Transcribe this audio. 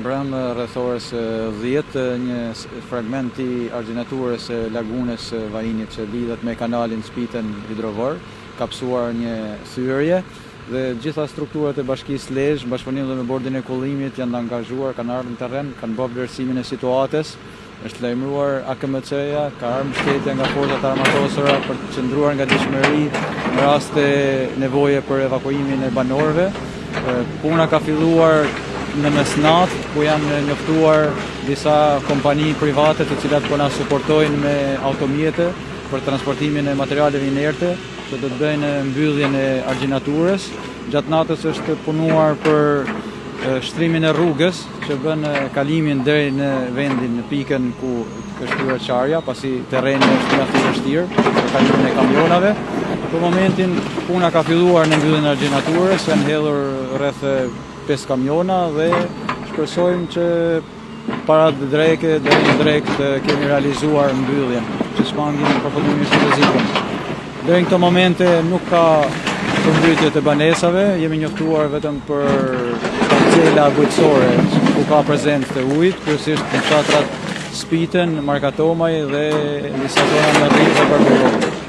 mbrëmë rreth orës 10 një fragment i argjenaturës së lagunës së Vajinit që lidhet me kanalin Spitën hidrovor, ka psuar një thyerje dhe gjitha strukturat e Bashkisë Lezhë, bashkëpunim dhe me Bordin e Kullimit janë angazhuar, kanë ardhur në terren, kanë bërë vlerësimin e situatës. Është lajmëruar AKMC-ja, ka ardhur mbështetje nga forcat armatosura për të qëndruar nga dëshmëri në rast të nevoje për evakuimin e banorëve. Puna ka filluar në mesnatë, ku janë njoftuar disa kompani private të cilat po na suportojnë me automjete për transportimin e materialeve inerte që do të bëjnë mbylljen e argjenaturës. Gjatë natës është punuar për shtrimin e rrugës që bën kalimin deri në vendin, në pikën ku ka shkuar qarja, pasi terreni është mjaft i vështirë për kalimin e kamionave. Për momentin puna ka filluar në mbylljen e argjenaturës, janë hedhur rreth 5 kamiona dhe shpresojmë që para dreke deri në drekë të kemi realizuar mbylljen, që shmangin përfundimisht rrezikun. Deri në këto momente nuk ka përmbytje të banesave, jemi njoftuar vetëm për parcela bujqësore ku ka prezencë të ujit, kryesisht në fshatrat Spitën, Markatomaj dhe disa zona në Rrizë dhe Barbero.